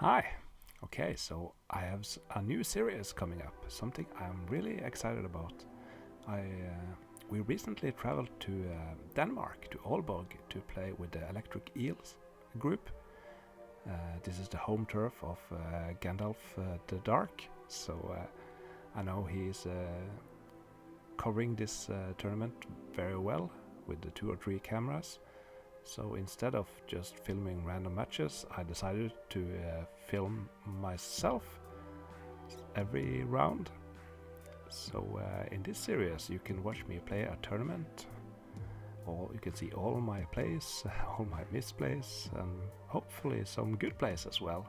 Hi. Okay, so I have a new series coming up, something I'm really excited about. I We recently traveled to Denmark, to Aalborg, to play with the Electric Eels group. This is the home turf of Gandalf the Dark, so I know he's covering this tournament very well with the 2 or 3 cameras. So instead of just filming random matches, I decided to film myself every round. So in this series you can watch me play a tournament, or you can see all my plays, all my misplays, and hopefully some good plays as well.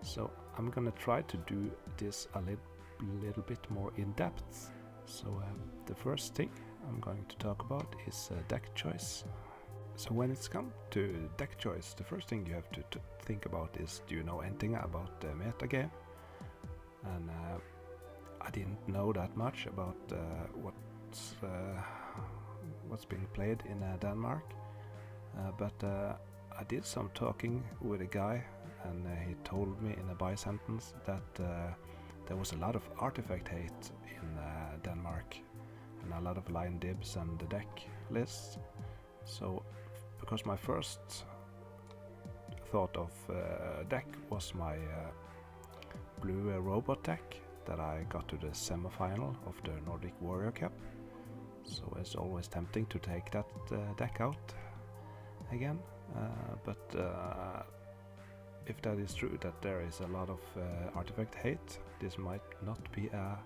So I'm gonna try to do this a little bit more in depth. So the first thing I'm going to talk about is deck choice. So when it's come to deck choice, the first thing you have to think about is, do you know anything about the metagame? And I didn't know that much about what's being played in Denmark, but I did some talking with a guy, and he told me in a by sentence that there was a lot of artifact hate in Denmark, and a lot of line dibs and the deck lists. So because my first thought of deck was my blue robot deck that I got to the semi-final of the Nordic Warrior Cup. So it's always tempting to take that deck out again. But if that is true, that there is a lot of artifact hate, this might not be a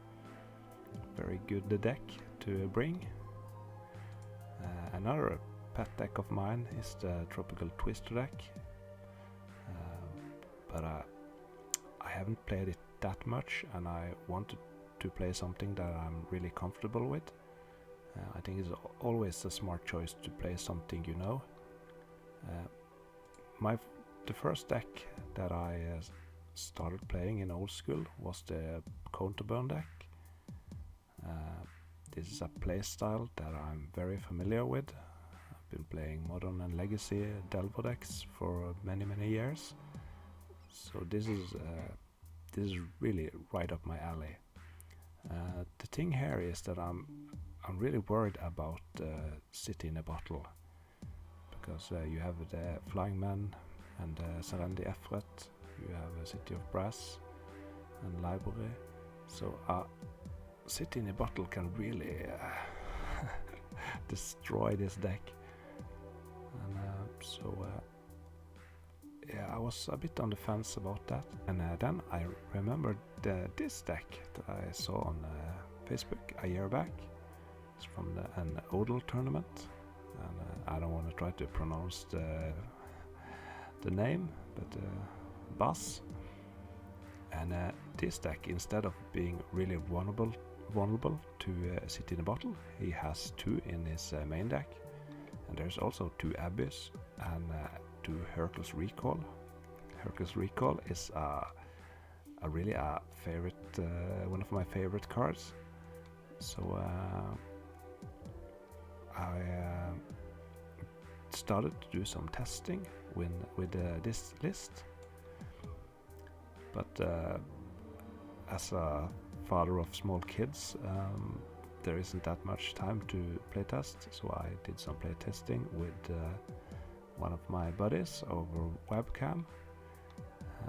very good deck to bring. Another pet deck of mine is the Tropical Twister deck, but I haven't played it that much, and I wanted to play something that I'm really comfortable with. I think it's always a smart choice to play something you know. The first deck that I started playing in old school was the Counterburn deck. This is a playstyle that I'm very familiar with. I've been playing Modern and Legacy Delver decks for many years, so this is really right up my alley. The thing here is that I'm really worried about City in a Bottle, because you have the Flying Man and Serendi Efret, you have a City of Brass and Library, so City in a Bottle can really destroy this deck. And yeah, I was a bit on the fence about that, and then I remembered this deck that I saw on Facebook a year back. It's from an Odal tournament, and I don't want to try to pronounce the name, but Bass. And this deck, instead of being really vulnerable to City in a Bottle, he has 2 in his main deck, and there's also 2 Abyss and 2 Hercules Recall. Hercules Recall is really a favorite, one of my favorite cards. So I started to do some testing with this list, but as a father of small kids, there isn't that much time to playtest, so I did some playtesting with one of my buddies over webcam,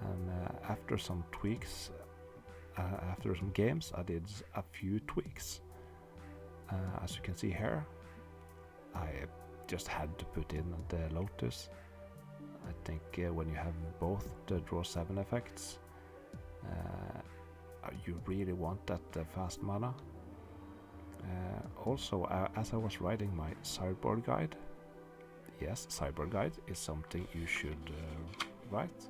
and after some tweaks, after some games, I did a few tweaks. As you can see here, I just had to put in the Lotus. I think when you have both the draw 7 effects, you really want that fast mana. Also, as I was writing my sideboard guide, yes, sideboard guide is something you should write.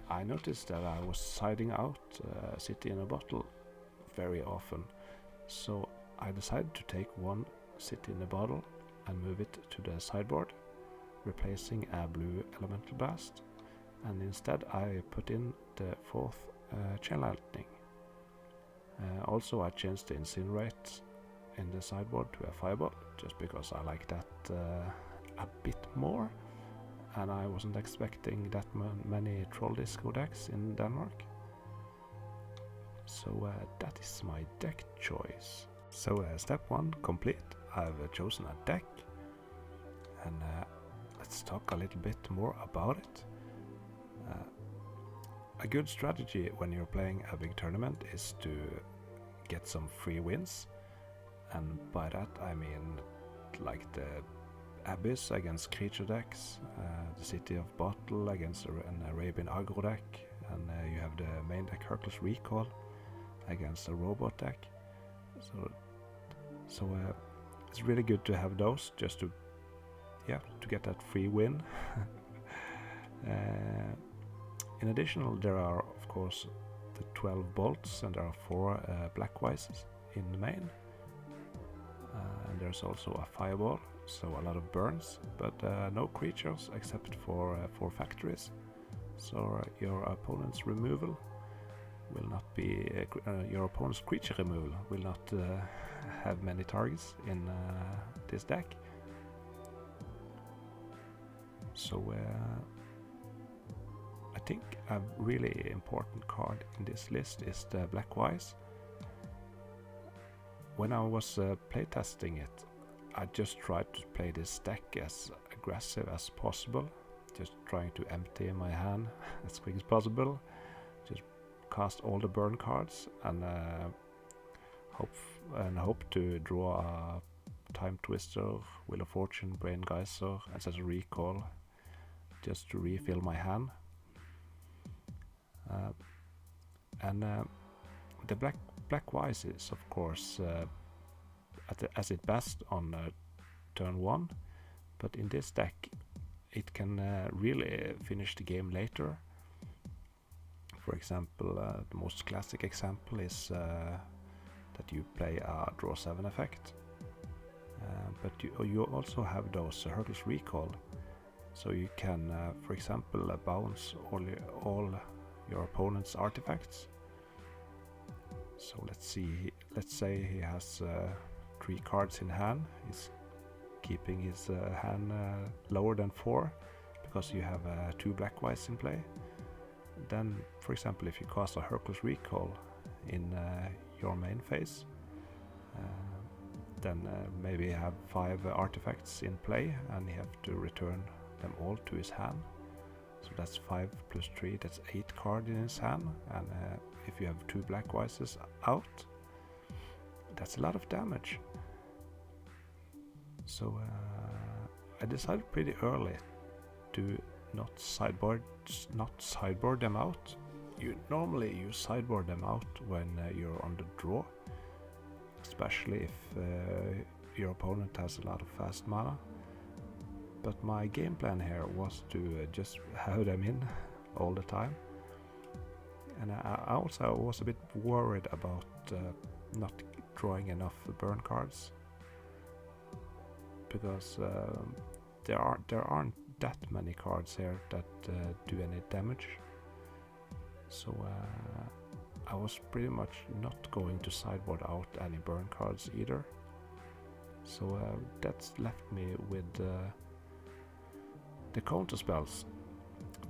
I noticed that I was siding out City in a Bottle very often, so I decided to take one City in a Bottle and move it to the sideboard, replacing a blue Elemental Blast, and instead I put in the 4th Chain Lightning. Also I changed the Incinerate in the sideboard to a Fireball, just because I like that a bit more. and I wasn't expecting that many Troll Disco decks in Denmark. So that is my deck choice. So step 1 complete. I've chosen a deck, and let's talk a little bit more about it. A good strategy when you're playing a big tournament is to get some free wins, and by that I mean like the Abyss against creature decks, the City of Bottle against an Arabian aggro deck, and you have the main deck Hercules Recall against a robot deck. So it's really good to have those, just to get that free win. In addition, there are of course the 12 bolts, and there are 4 black wises in the main, and there's also a fireball, so a lot of burns, but no creatures except for 4 factories. So your opponent's removal will not be your opponent's creature removal will not have many targets in this deck. So I think a really important card in this list is the Black Wise. When I was playtesting it, I just tried to play this deck as aggressive as possible, just trying to empty my hand as quick as possible, just cast all the burn cards, and hope to draw a Time Twister, Wheel of Fortune, Brain Geyser, and set a recall, just to refill my hand. The Black Wise is of course at its best on turn 1, but in this deck it can really finish the game later. For example, the most classic example is that you play a draw 7 effect, but you also have those Hercules Recall, so you can for example bounce all your opponent's artifacts. So let's say he has 3 cards in hand. He's keeping his hand lower than 4 because you have 2 Black Wise in play. Then, for example, if you cast a Hercules Recall in your main phase, then maybe you have 5 artifacts in play, and you have to return them all to his hand. So that's 5 plus 3, that's 8 cards in his hand, and if you have 2 Black Wises out, that's a lot of damage. So I decided pretty early to not sideboard them out. Normally you sideboard them out when you're on the draw, especially if your opponent has a lot of fast mana. But my game plan here was to just have them in all the time. And I also was a bit worried about not drawing enough burn cards, because there aren't that many cards here that do any damage. So I was pretty much not going to sideboard out any burn cards either. So that's left me with the counter spells.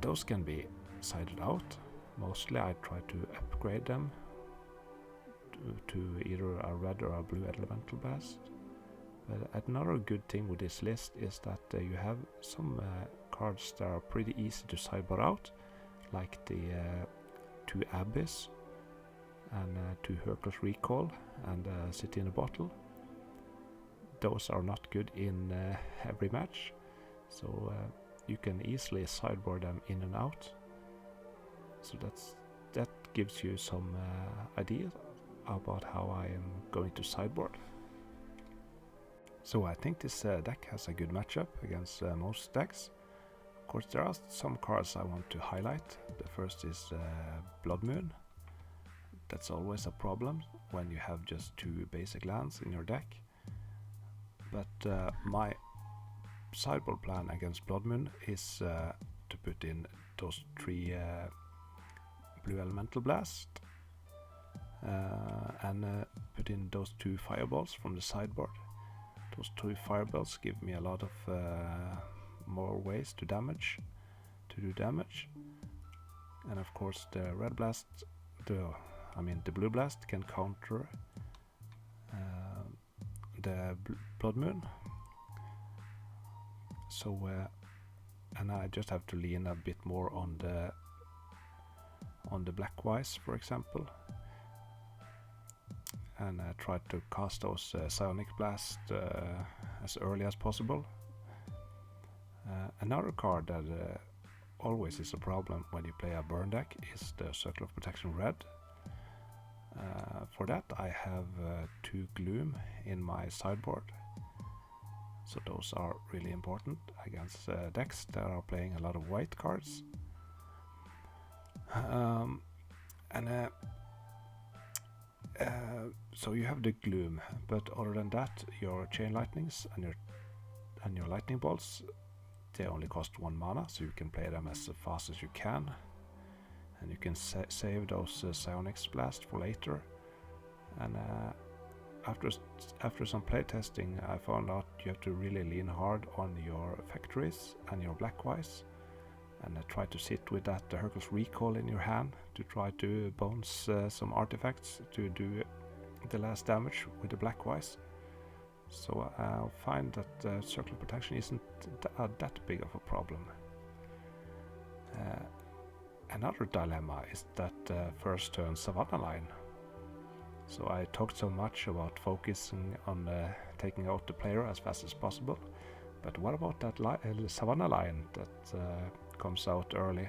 Those can be sided out. Mostly I try to upgrade them to either a red or a blue elemental blast. But another good thing with this list is that you have some cards that are pretty easy to sideboard out, like the 2 Abyss and 2 Hercules Recall and City in a Bottle. Those are not good in every match, so you can easily sideboard them in and out. So that gives you some idea about how I am going to sideboard. So I think this deck has a good matchup against most decks. Of course, there are some cards I want to highlight. The first is Blood Moon. That's always a problem when you have just 2 basic lands in your deck. But my sideboard plan against Blood Moon is to put in those 3 blue elemental blast and put in those 2 fireballs from the sideboard. Those 2 fireballs give me a lot of more ways to do damage. And of course the red blast, the blue blast can counter the blood moon. So and I just have to lean a bit more on the black wise, for example, and try to cast those psionic blast as early as possible. Another card that always is a problem when you play a burn deck is the Circle of Protection red. For that I have 2 gloom in my sideboard, so those are really important against decks that are playing a lot of white cards. So you have the gloom, but other than that, your chain lightnings and your lightning bolts, they only cost 1 mana, so you can play them as fast as you can, and you can save those psionics blast for later. And after some playtesting, I found out you have to really lean hard on your factories and your blackwise, and try to sit with that Hercules Recall in your hand to try to bounce some artifacts to do the last damage with the blackwise. So I'll find that Circle of Protection isn't that big of a problem. Another dilemma is that first turn Savannah line. So I talked so much about focusing on taking out the player as fast as possible, but what about that Savannah line that comes out early?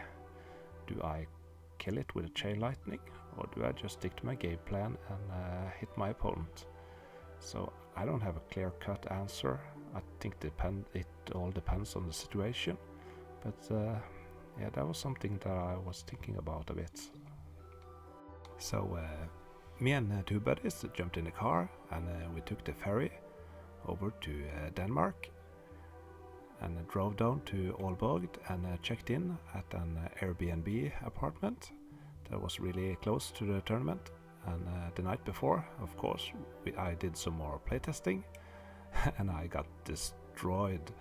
Do I kill it with a chain lightning, or do I just stick to my game plan and hit my opponent? So I don't have a clear-cut answer. I think it all depends on the situation, but yeah, that was something that I was thinking about a bit. So me and 2 buddies jumped in the car, and we took the ferry over to Denmark, and drove down to Aalborg and checked in at an Airbnb apartment that was really close to the tournament. And the night before, of course, I did some more playtesting, and I got destroyed.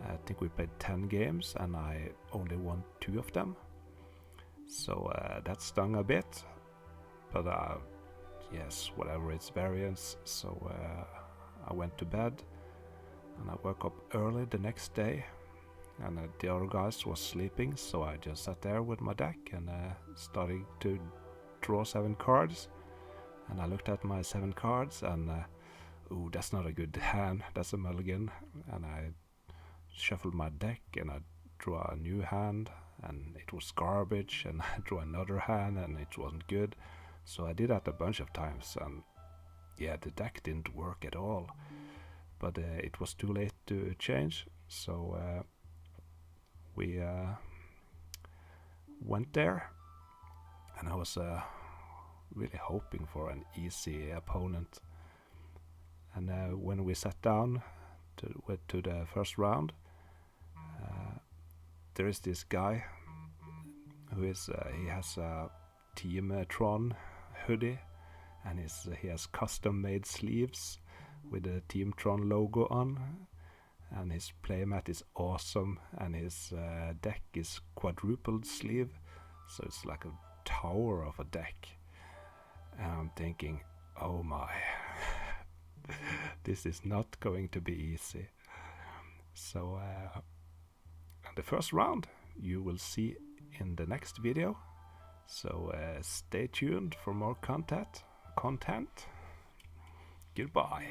I think we played 10 games and I only won 2 of them, so that stung a bit, but yes, whatever, it's variance. So I went to bed, and I woke up early the next day, and the other guys was sleeping, so I just sat there with my deck and started to draw 7 cards. And I looked at my 7 cards, and ooh, that's not a good hand, that's a mulligan. And I shuffled my deck and I drew a new hand, and it was garbage, and I drew another hand and it wasn't good. So I did that a bunch of times, and yeah, the deck didn't work at all. But it was too late to change, so we went there, and I was really hoping for an easy opponent. And when we sat down to the first round, there is this guy who is he has a Team Tron hoodie, and he has custom made sleeves with the Team Tron logo on, and his playmat is awesome, and his deck is quadrupled sleeve, so it's like a tower of a deck. And I'm thinking, oh my, this is not going to be easy. So the first round you will see in the next video, so stay tuned for more content. Goodbye.